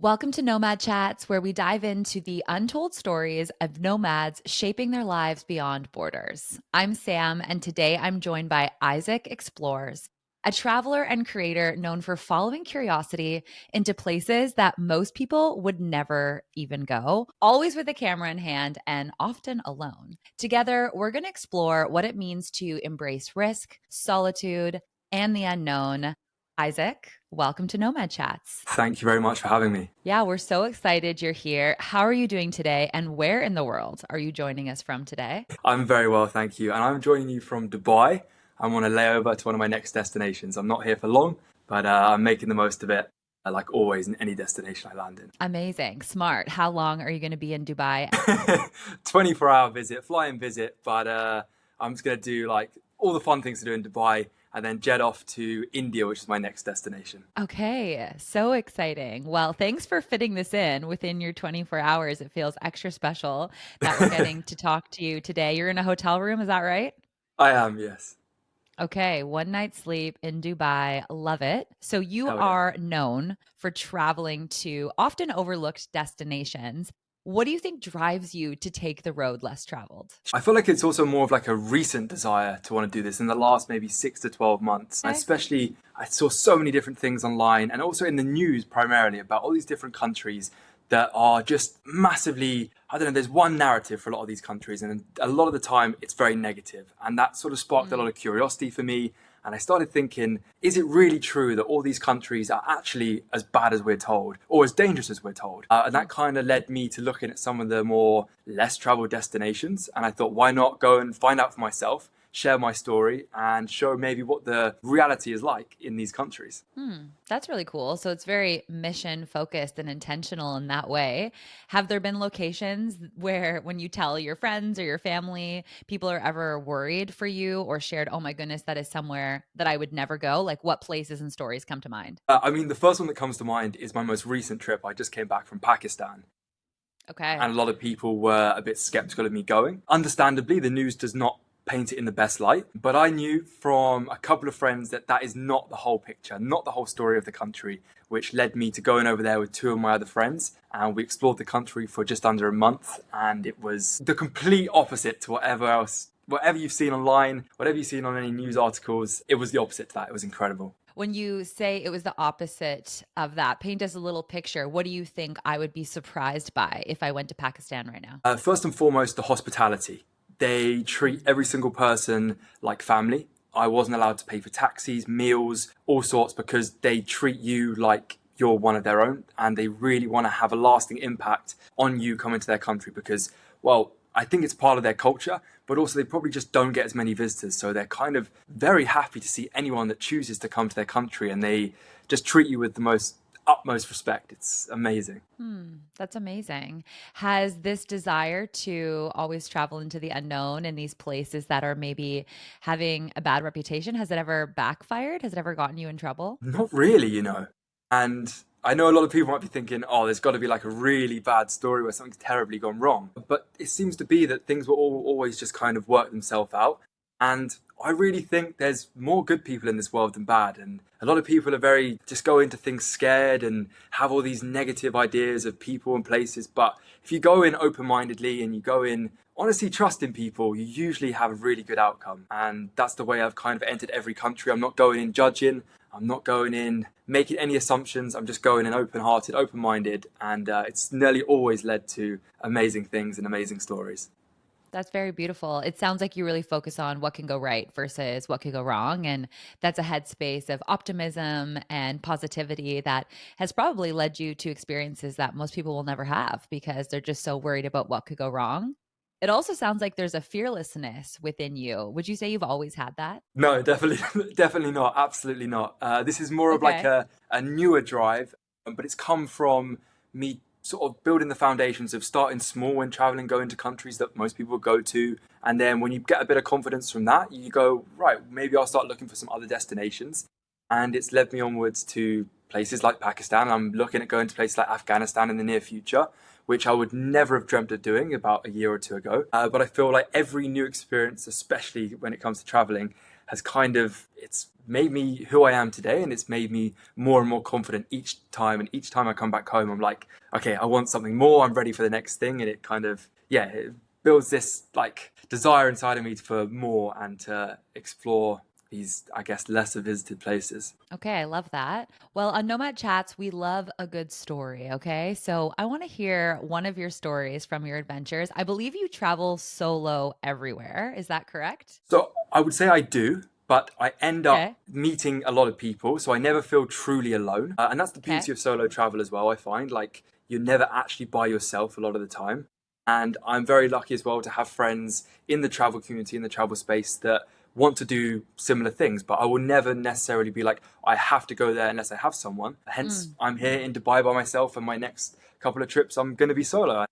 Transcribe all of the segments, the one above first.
Welcome to Nomad Chats, where we dive into the untold stories of nomads shaping their lives beyond borders. I'm Sam, and today I'm joined by Isaac Explores, a traveler and creator known for following curiosity into places that most people would never even go, always with a camera in hand and often alone. Together, we're going to explore what it means to embrace risk, solitude, and the unknown. Isaac, welcome to Nomad Chats. Thank you very much for having me. Yeah, we're so excited you're here. How are you doing today? And where in the world are you joining us from today? I'm very well, thank you. And I'm joining you from Dubai. I'm on a layover to one of my next destinations. I'm not here for long, but I'm making the most of it, like always in any destination I land in. Amazing. Smart. How long are you going to be in Dubai? 24-hour visit, fly-in visit, but I'm just going to do like all the fun things to do in Dubai and then jet off to India, which is my next destination. Okay, so exciting. Well, thanks for fitting this in within your 24 hours. It feels extra special that we're getting to talk to you today. You're in a hotel room, is that right? I am, yes. Okay, one night sleep in Dubai. Love it. So you Hell yeah. are known for traveling to often overlooked destinations. What do you think drives you to take the road less traveled? I feel like it's also more of like a recent desire to want to do this in the last maybe 6 to 12 months. Okay. Especially, I saw so many different things online and also in the news primarily about all these different countries that are just massively, I don't know, there's one narrative for a lot of these countries, and a lot of the time it's very negative. And that sort of sparked a lot of curiosity for me. And I started thinking, is it really true that all these countries are actually as bad as we're told or as dangerous as we're told? And that kind of led me to looking at some of the more less traveled destinations. And I thought, why not go and find out for myself, share my story, and show maybe what the reality is like in these countries. That's really cool. So it's very mission focused and intentional in that way. Have there been locations where, when you tell your friends or your family, people are ever worried for you or shared, oh my goodness, that is somewhere that I would never go? Like, what places and stories come to mind? I mean, the first one that comes to mind is my most recent trip. I just came back from Pakistan. Okay. And a lot of people were a bit skeptical of me going. Understandably, the news does not paint it in the best light, but I knew from a couple of friends that that is not the whole picture, not the whole story of the country, which led me to going over there with two of my other friends, and we explored the country for just under a month, and it was the complete opposite to whatever you've seen online, whatever you've seen on any news articles. It was the opposite to that. It was incredible. When you say it was the opposite of that, paint us a little picture. What do you think I would be surprised by if I went to Pakistan right now? First and foremost, the hospitality. They treat every single person like family. I wasn't allowed to pay for taxis, meals, all sorts, because they treat you like you're one of their own, and they really want to have a lasting impact on you coming to their country because, well, I think it's part of their culture, but also they probably just don't get as many visitors. So they're kind of very happy to see anyone that chooses to come to their country, and they just treat you with the most utmost respect. It's amazing. That's amazing. Has this desire to always travel into the unknown in these places that are maybe having a bad reputation, has it ever backfired? Has it ever gotten you in trouble? Not really, you know. And I know a lot of people might be thinking, oh, there's got to be like a really bad story where something's terribly gone wrong. But it seems to be that things will always just kind of work themselves out. And I really think there's more good people in this world than bad. And a lot of people are very, just go into things scared and have all these negative ideas of people and places. But if you go in open mindedly and you go in honestly trusting people, you usually have a really good outcome. And that's the way I've kind of entered every country. I'm not going in judging. I'm not going in making any assumptions. I'm just going in open-hearted, open-minded, and it's nearly always led to amazing things and amazing stories. That's very beautiful. It sounds like you really focus on what can go right versus what could go wrong. And that's a headspace of optimism and positivity that has probably led you to experiences that most people will never have because they're just so worried about what could go wrong. It also sounds like there's a fearlessness within you. Would you say you've always had that? No, definitely, definitely not. Absolutely not. This is more of like Okay. a newer drive, but it's come from me sort of building the foundations of starting small when traveling, going to countries that most people would go to. And then when you get a bit of confidence from that, you go, right, maybe I'll start looking for some other destinations. And it's led me onwards to places like Pakistan. I'm looking at going to places like Afghanistan in the near future, which I would never have dreamt of doing about a year or two ago. But I feel like every new experience, especially when it comes to traveling, has kind of, it's made me who I am today, and it's made me more and more confident each time. And each time I come back home, I'm like, okay, I want something more. I'm ready for the next thing, and it kind of it builds this like desire inside of me for more and to explore these, I guess, lesser visited places. Okay, I love that. Well, on Nomad Chats, we love a good story. Okay. So I want to hear one of your stories from your adventures. I believe you travel solo everywhere. Is that correct? So I would say I do, but I end up Okay. meeting a lot of people, so I never feel truly alone. And that's the Okay. beauty of solo travel as well, I find. Like, you're never actually by yourself a lot of the time. And I'm very lucky as well to have friends in the travel community, in the travel space that want to do similar things, but I will never necessarily be like, I have to go there unless I have someone. Hence, Mm. I'm here in Dubai by myself, and my next couple of trips, I'm going to be solo.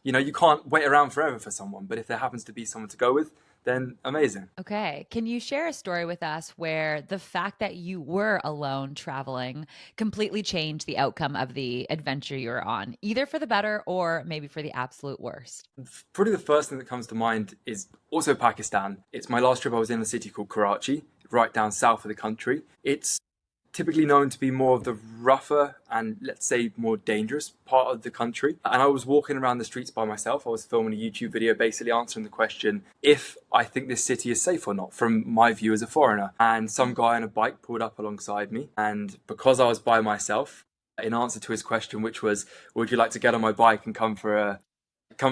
You know, you can't wait around forever for someone, but if there happens to be someone to go with, then amazing. Okay. Can you share a story with us where the fact that you were alone traveling completely changed the outcome of the adventure you were on, either for the better or maybe for the absolute worst? Probably the first thing that comes to mind is also Pakistan. It's my last trip. I was in a city called Karachi, right down south of the country. It's typically known to be more of the rougher and, let's say, more dangerous part of the country. And I was walking around the streets by myself. I was filming a YouTube video basically answering the question if I think this city is safe or not from my view as a foreigner. And some guy on a bike pulled up alongside me. And because I was by myself, in answer to his question, which was, would you like to get on my bike and come for a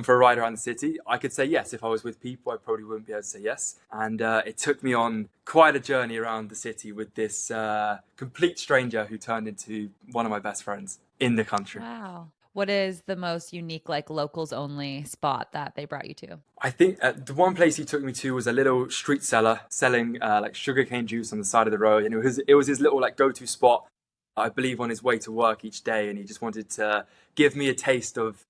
ride around the city? I could say yes. If I was with people, I probably wouldn't be able to say yes. And it took me on quite a journey around the city with this complete stranger who turned into one of my best friends in the country. Wow. What is the most unique, like locals only spot that they brought you to? I think the one place he took me to was a little street seller selling like sugarcane juice on the side of the road, and it was his little like go-to spot. I believe on his way to work each day, and he just wanted to give me a taste of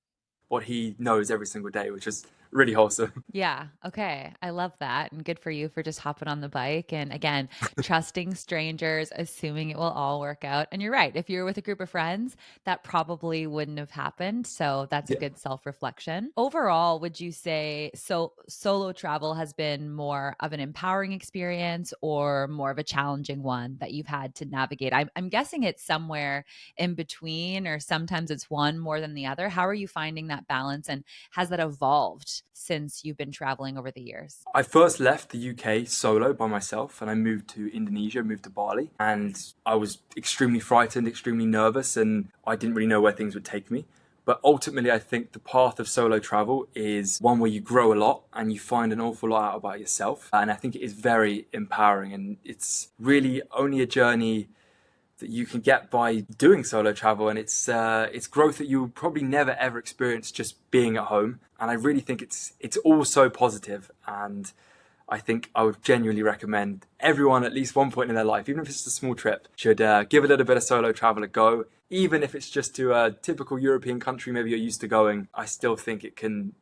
what he knows every single day, which is really wholesome. Yeah. Okay. I love that. And good for you for just hopping on the bike. And again, trusting strangers, assuming it will all work out. And you're right. If you're with a group of friends, that probably wouldn't have happened. So that's a Yeah. good self reflection. Overall, would you say solo travel has been more of an empowering experience or more of a challenging one that you've had to navigate? I'm guessing it's somewhere in between, or sometimes it's one more than the other. How are you finding that balance? And has that evolved since you've been traveling over the years? I first left the UK solo by myself and I moved to Indonesia, moved to Bali, and I was extremely frightened, extremely nervous, and I didn't really know where things would take me. But ultimately, I think the path of solo travel is one where you grow a lot and you find an awful lot out about yourself. And I think it is very empowering, and it's really only a journey that you can get by doing solo travel, and it's growth that you'll probably never ever experience just being at home. And I really think it's all so positive, and I think I would genuinely recommend everyone at least one point in their life, even if it's a small trip, should give a little bit of solo travel a go. Even if it's just to a typical European country, maybe you're used to going, I still think it can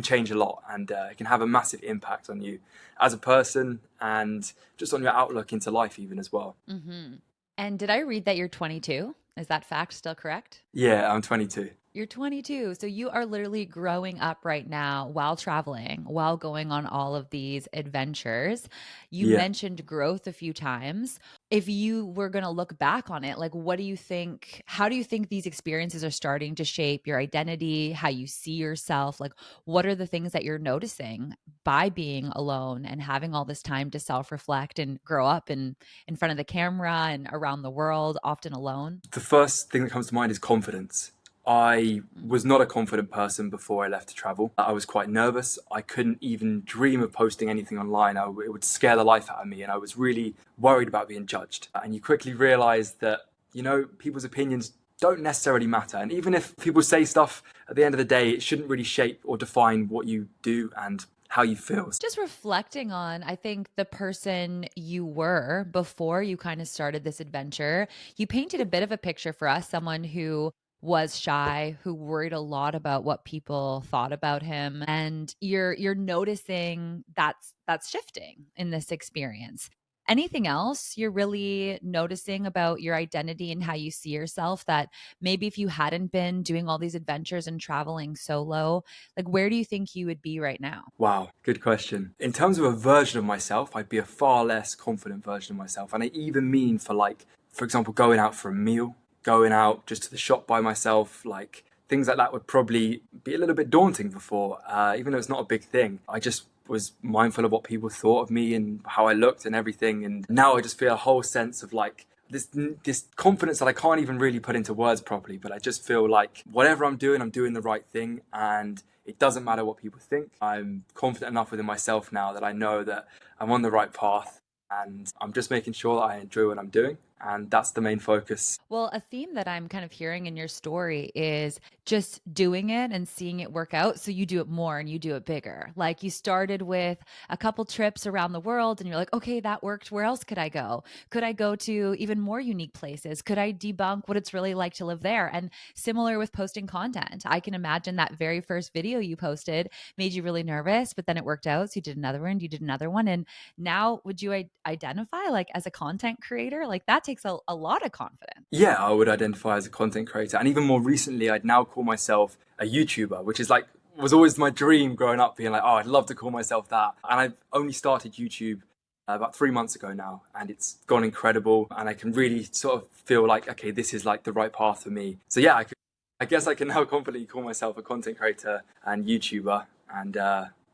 change a lot, and it can have a massive impact on you as a person and just on your outlook into life even as well. Hmm. And did I read that you're 22? Is that fact still correct? Yeah, I'm 22. You're 22. So you are literally growing up right now while traveling, while going on all of these adventures. You Yeah. mentioned growth a few times. If you were going to look back on it, like what do you think? How do you think these experiences are starting to shape your identity, how you see yourself? Like, what are the things that you're noticing by being alone and having all this time to self reflect and grow up in front of the camera and around the world, often alone? The first thing that comes to mind is confidence. I Mm. was not a confident person before I left to travel. I was quite nervous. I couldn't even dream of posting anything online. It would scare the life out of me, and I was really worried about being judged. And you quickly realize that, people's opinions don't necessarily matter. And even if people say stuff, at the end of the day, it shouldn't really shape or define what you do and how you feel. Just reflecting on, I think, the person you were before you kind of started this adventure, you painted a bit of a picture for us, someone who was shy, who worried a lot about what people thought about him. And you're noticing that's shifting in this experience. Anything else you're really noticing about your identity and how you see yourself that maybe if you hadn't been doing all these adventures and traveling solo, like where do you think you would be right now? Wow, good question. In terms of a version of myself, I'd be a far less confident version of myself. And I even mean for like, for example, going out for a meal, going out just to the shop by myself, like things like that would probably be a little bit daunting before, even though it's not a big thing. I just was mindful of what people thought of me and how I looked and everything. And now I just feel a whole sense of like this confidence that I can't even really put into words properly. But I just feel like whatever I'm doing the right thing, and it doesn't matter what people think. I'm confident enough within myself now that I know that I'm on the right path, and I'm just making sure that I enjoy what I'm doing. And that's the main focus. Well, a theme that I'm kind of hearing in your story is just doing it and seeing it work out. So you do it more and you do it bigger. Like you started with a couple trips around the world and you're like, okay, that worked. Where else could I go? Could I go to even more unique places? Could I debunk what it's really like to live there? And similar with posting content, I can imagine that very first video you posted made you really nervous, but then it worked out. So you did another one, you did another one. And now would you identify like as a content creator? Like that takes a lot of confidence. Yeah, I would identify as a content creator. And even more recently, I'd now call myself a YouTuber, which is like, was always my dream growing up, being like, oh, I'd love to call myself that. And I've only started YouTube about 3 months ago now, and it's gone incredible. And I can really sort of feel like, okay, this is like the right path for me. So yeah, I guess I can now confidently call myself a content creator and YouTuber. And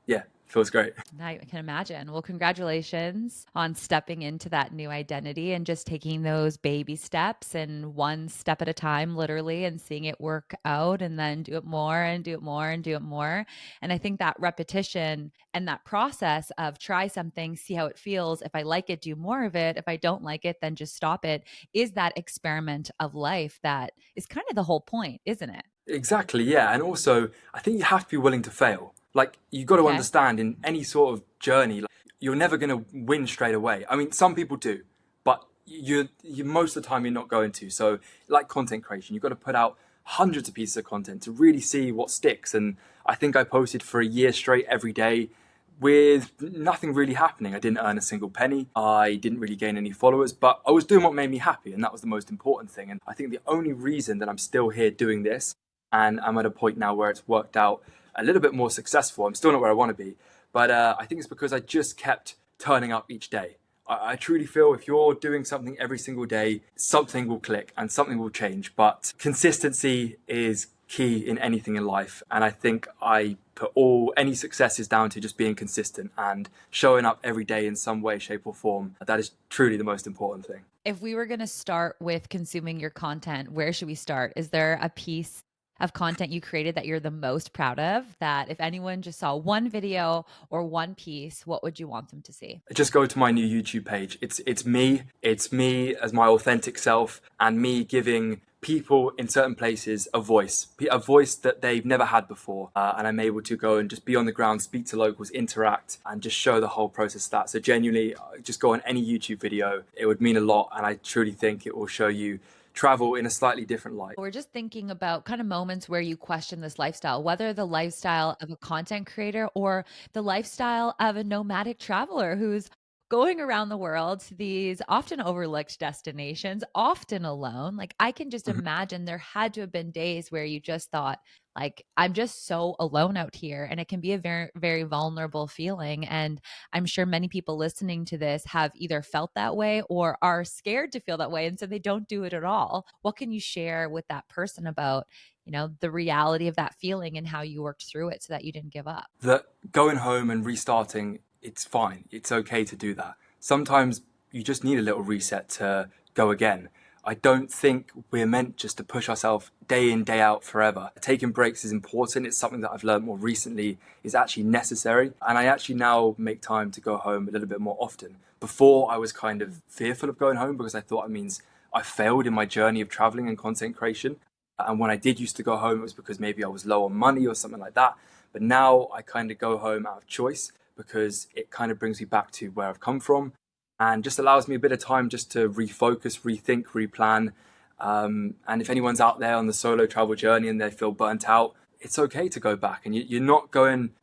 yeah, feels great. I can imagine. Well, congratulations on stepping into that new identity and just taking those baby steps and one step at a time, literally, and seeing it work out and then do it more and do it more and do it more. And I think that repetition and that process of try something, see how it feels. If I like it, do more of it. If I don't like it, then just stop it is that experiment of life that is kind of the whole point, isn't it? Exactly, yeah. And also, I think you have to be willing to fail. Like, you got to Okay. understand in any sort of journey, like, you're never going to win straight away. I mean, some people do, but you most of the time you're not going to. So, like content creation, you've got to put out hundreds of pieces of content to really see what sticks. And I think I posted for a year straight every day with nothing really happening. I didn't earn a single penny. I didn't really gain any followers, but I was doing what made me happy, and that was the most important thing. And I think the only reason that I'm still here doing this, and I'm at a point now where it's worked out a little bit more successful. I'm still not where I want to be, but I think it's because I just kept turning up each day. I truly feel if you're doing something every single day, something will click and something will change. But consistency is key in anything in life. And I think I put all any successes down to just being consistent and showing up every day in some way, shape, or form. That is truly the most important thing. If we were going to start with consuming your content, where should we start? Is there a piece of content you created that you're the most proud of? That if anyone just saw one video or one piece, what would you want them to see? Just go to my new YouTube page. It's me as my authentic self, and me giving people in certain places a voice that they've never had before. And I'm able to go and just be on the ground, speak to locals, interact, and just show the whole process of that. So genuinely, just go on any YouTube video. It would mean a lot, and I truly think it will show you travel in a slightly different light. We're just thinking about kind of moments where you question this lifestyle, whether the lifestyle of a content creator or the lifestyle of a nomadic traveler who's going around the world to these often overlooked destinations, often alone. Like I can just Mhm. imagine there had to have been days where you just thought, like, I'm just so alone out here. And it can be a very, very vulnerable feeling. And I'm sure many people listening to this have either felt that way or are scared to feel that way. And so they don't do it at all. What can you share with that person about, the reality of that feeling and how you worked through it so that you didn't give up? That going home and restarting, it's fine. It's okay to do that. Sometimes you just need a little reset to go again. I don't think we're meant just to push ourselves day in, day out forever. Taking breaks is important. It's something that I've learned more recently is actually necessary. And I actually now make time to go home a little bit more often. Before, I was kind of fearful of going home because I thought it means I failed in my journey of traveling and content creation. And when I did used to go home, it was because maybe I was low on money or something like that. But now I kind of go home out of choice because it kind of brings me back to where I've come from and just allows me a bit of time just to refocus, rethink, replan. And if anyone's out there on the solo travel journey and they feel burnt out, it's okay to go back. And you're not going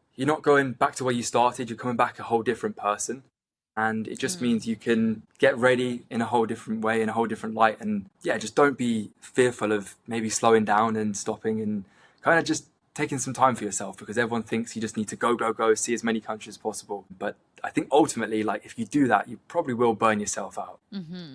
back to where you started. You're coming back a whole different person. And it just Mm. means you can get ready in a whole different way, in a whole different light. And yeah, just don't be fearful of maybe slowing down and stopping and kind of just taking some time for yourself, because everyone thinks you just need to go, go, go, see as many countries as possible. But I think ultimately, like if you do that, you probably will burn yourself out.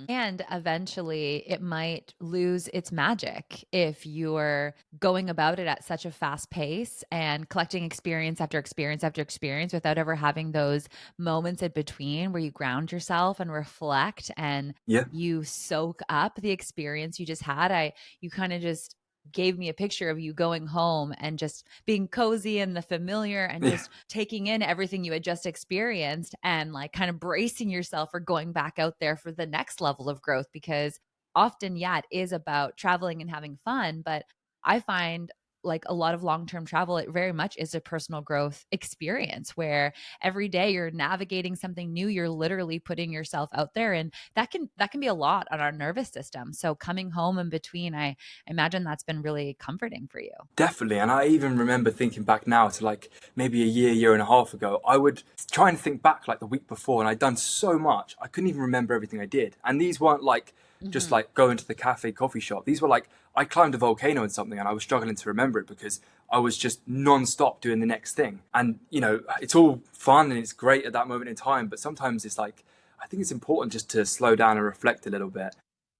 And eventually it might lose its magic if you're going about it at such a fast pace and collecting experience after experience after experience without ever having those moments in between where you ground yourself and reflect and Yeah, you soak up the experience you just had. You kind of just gave me a picture of you going home and just being cozy and the familiar and yeah, just taking in everything you had just experienced and like kind of bracing yourself for going back out there for the next level of growth, because often, yeah, it is about traveling and having fun, but I find like a lot of long-term travel, it very much is a personal growth experience where every day you're navigating something new, you're literally putting yourself out there, and that can be a lot on our nervous system. So coming home in between, I imagine that's been really comforting for you. definitely. And I even remember thinking back now to like maybe a year, year and a half ago, I would try and think back like the week before, and I'd done so much, I couldn't even remember everything I did. And these weren't like just Mhm. like going to the cafe, coffee shop. These were like, I climbed a volcano and something, and I was struggling to remember it because I was just non-stop doing the next thing. And, you know, it's all fun and it's great at that moment in time. But sometimes it's like, I think it's important just to slow down and reflect a little bit.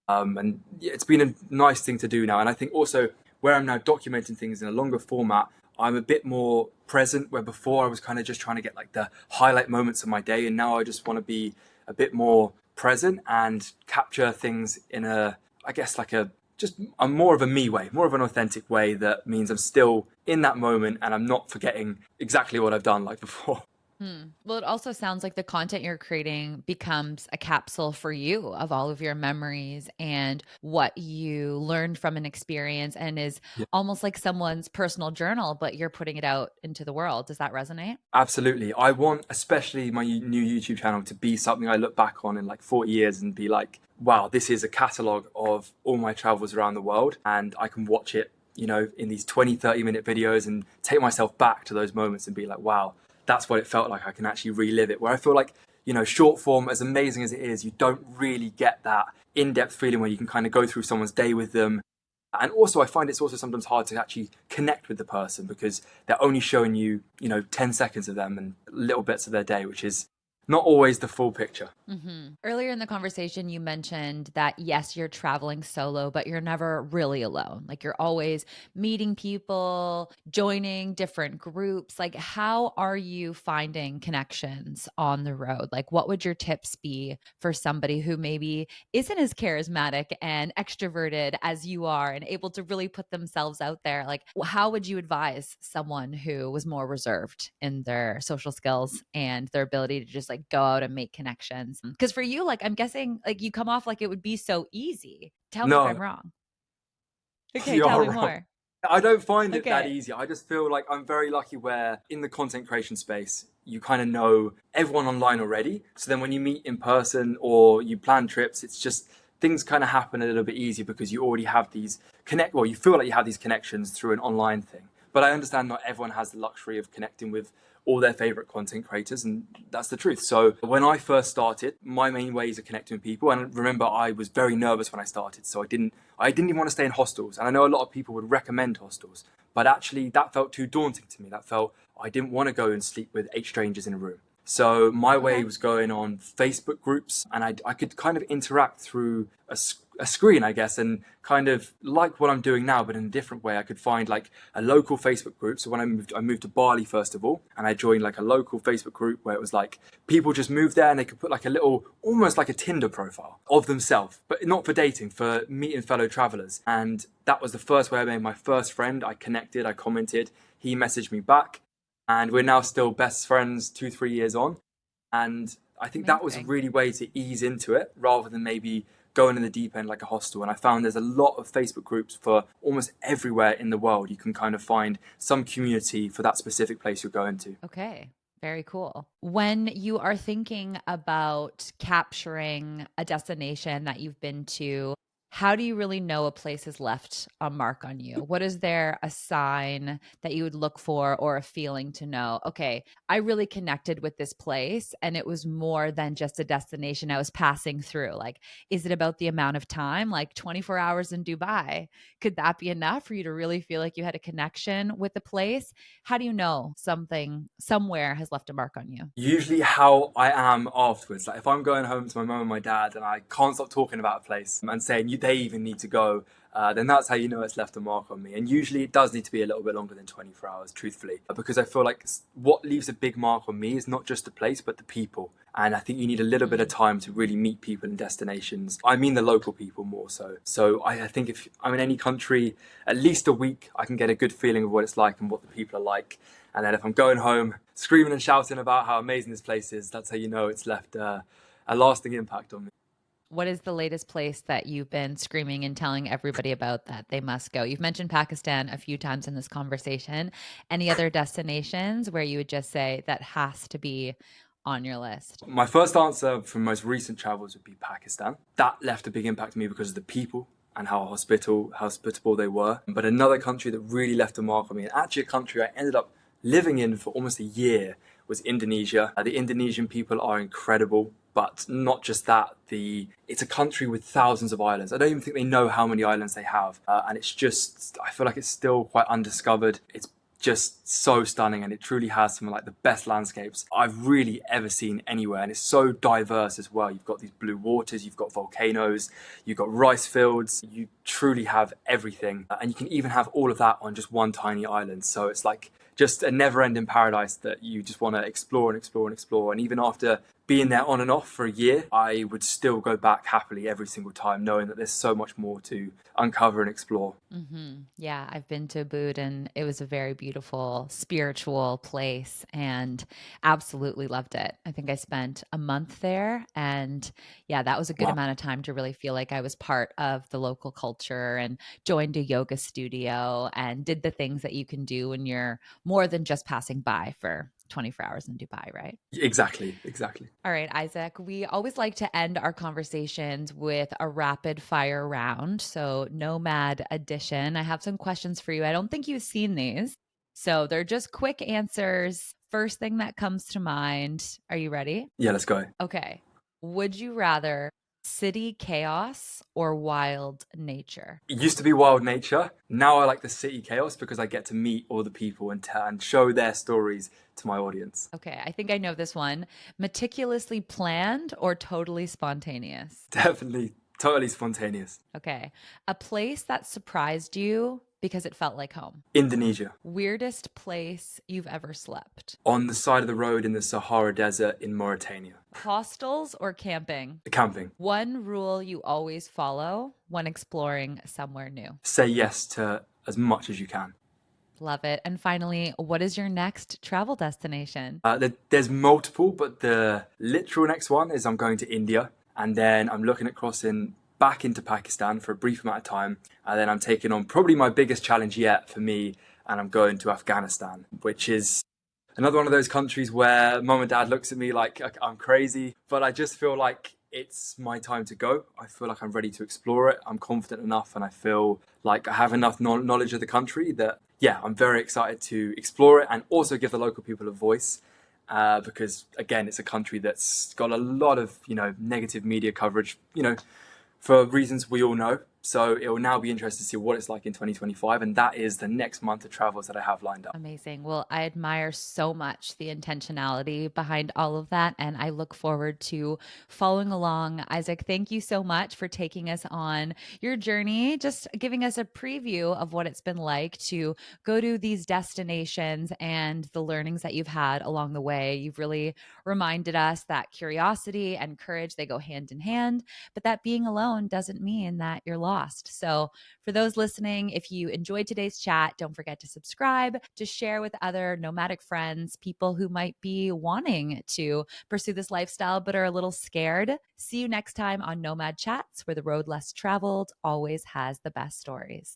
And yeah, it's been a nice thing to do now. And I think also where I'm now documenting things in a longer format, I'm a bit more present. Where before I was kind of just trying to get like the highlight moments of my day, and now I just want to be a bit more present and capture things in a, I guess like a just a more of a me way, more of an authentic way that means I'm still in that moment and I'm not forgetting exactly what I've done like before. Hmm. Well, it also sounds like the content you're creating becomes a capsule for you of all of your memories and what you learned from an experience, and is almost like someone's personal journal, but you're putting it out into the world. Does that resonate? Absolutely. I want, especially my new YouTube channel, to be something I look back on in like 40 years and be like, wow, this is a catalogue of all my travels around the world. And I can watch it, you know, in these 20, 30-minute videos and take myself back to those moments and be like, wow, that's what it felt like. I can actually relive it. Where I feel like, you know, short form, as amazing as it is, you don't really get that in depth feeling where you can kind of go through someone's day with them. And also, I find it's also sometimes hard to actually connect with the person because they're only showing you, you know, 10 seconds of them and little bits of their day, which is not always the full picture. Earlier in the conversation, you mentioned that yes, you're traveling solo, but you're never really alone. Like you're always meeting people, joining different groups. Like, how are you finding connections on the road? Like, what would your tips be for somebody who maybe isn't as charismatic and extroverted as you are and able to really put themselves out there? Like, how would you advise someone who was more reserved in their social skills and their ability to just like go out and make connections? Because for you, like, I'm guessing like you come off like it would be so easy. Tell me if No, I'm wrong. Okay, you tell are me wrong. more. I don't find it that Okay. easy. I just feel like I'm very lucky where in the content creation space, you kind of know everyone online already. So then when you meet in person or you plan trips, it's just things kind of happen a little bit easier because you already have these well, you feel like you have these connections through an online thing. But I understand not everyone has the luxury of connecting with all their favorite content creators, and that's the truth. So when I first started, my main ways of connecting with people, and remember I was very nervous when I started, so I didn't even want to stay in hostels. And I know a lot of people would recommend hostels, but actually that felt too daunting to me. That felt I didn't want to go and sleep with 8 strangers in a room. So my way Okay. was going on Facebook groups, and I could kind of interact through a screen, I guess, and kind of like what I'm doing now, but in a different way. I could find like a local Facebook group. So when I moved to Bali first of all, and I joined like a local Facebook group where it was like people just moved there and they could put like a little, almost like a Tinder profile of themselves, but not for dating, for meeting fellow travelers. And that was the first way I made my first friend. I connected, I commented, he messaged me back, and we're now still best friends 2, 3 years on. And I think that was a Amazing. really way to ease into it rather than maybe going in the deep end like a hostel. And I found there's a lot of Facebook groups for almost everywhere in the world. You can kind of find some community for that specific place you're going to. Okay. Very cool. When you are thinking about capturing a destination that you've been to, How do you really know a place has left a mark on you? What is there a sign that you would look for or a feeling to know, okay, I really connected with this place and it was more than just a destination I was passing through? Like, is it about the amount of time, like 24 hours in Dubai? Could that be enough for you to really feel like you had a connection with the place? How do you know something somewhere has left a mark on you? Usually how I am afterwards. Like if I'm going home to my mum and my dad and I can't stop talking about a place and saying they even need to go, then that's how you know it's left a mark on me. And usually it does need to be a little bit longer than 24 hours, truthfully, because I feel like what leaves a big mark on me is not just the place, but the people. And I think you need a little bit of Mm. time to really meet people in destinations. I mean the local people more so. So I think if I'm in any country, at least a week, I can get a good feeling of what it's like and what the people are like. And then if I'm going home screaming and shouting about how amazing this place is, that's how you know it's left a lasting impact on me. What is the latest place that you've been screaming and telling everybody about that they must go? You've mentioned Pakistan a few times in this conversation. Any other destinations where you would just say that has to be on your list? My first answer from most recent travels would be Pakistan. That left a big impact on me because of the people and how hospitable they were. But another country that really left a mark on me, and actually a country I ended up living in for almost a year, was Indonesia. The Indonesian people are incredible, but not just that. It's a country with thousands of islands. I don't even think they know how many islands they have, and it's just I feel like it's still quite undiscovered. It's just so stunning, and it truly has some of like the best landscapes I've really ever seen anywhere, and it's so diverse as well. You've got these blue waters, you've got volcanoes, you've got rice fields, you truly have everything, and you can even have all of that on just one tiny island. So it's like just a never-ending paradise that you just want to explore and explore and explore. And even after being there on and off for a year, I would still go back happily every single time, knowing that there's so much more to uncover and explore. Yeah, I've been to Ubud and it was a very beautiful spiritual place and absolutely loved it. I think I spent a month there and yeah, that was a good Wow. amount of time to really feel like I was part of the local culture and joined a yoga studio and did the things that you can do when you're more than just passing by for 24 hours in Dubai, right? Exactly, exactly. All right, Isaac, we always like to end our conversations with a rapid fire round. So, Nomad edition. I have some questions for you. I don't think you've seen these. So, they're just quick answers. First thing that comes to mind. Are you ready? Yeah, let's go. Okay. Would you rather city chaos or wild nature? It used to be wild nature. Now I like the city chaos because I get to meet all the people and show their stories to my audience. Okay, I think I know this one. Meticulously planned or totally spontaneous? Definitely, totally spontaneous. Okay. A place that surprised you because it felt like home. Indonesia. Weirdest place you've ever slept. On the side of the road in the Sahara Desert in Mauritania. Hostels or camping. Camping. One rule you always follow when exploring somewhere new. Say yes to as much as you can. Love it. And finally, what is your next travel destination? There's multiple, but the literal next one is I'm going to India, and then I'm looking at crossing back into Pakistan for a brief amount of time, and then I'm taking on probably my biggest challenge yet for me, and I'm going to Afghanistan, which is another one of those countries where mum and dad looks at me like I'm crazy, but I just feel like it's my time to go. I feel like I'm ready to explore it. I'm confident enough, and I feel like I have enough knowledge of the country that, yeah, I'm very excited to explore it and also give the local people a voice. Because again, it's a country that's got a lot of negative media coverage, for reasons we all know. So it will now be interesting to see what it's like in 2025, and that is the next month of travels that I have lined up. Amazing. Well, I admire so much the intentionality behind all of that. And I look forward to following along. Isaac, thank you so much for taking us on your journey, just giving us a preview of what it's been like to go to these destinations and the learnings that you've had along the way. You've really reminded us that curiosity and courage, they go hand in hand, but that being alone doesn't mean that you're lost. So, for those listening, if you enjoyed today's chat, don't forget to subscribe, to share with other nomadic friends, people who might be wanting to pursue this lifestyle but are a little scared. See you next time on Nomad Chats, where the road less traveled always has the best stories.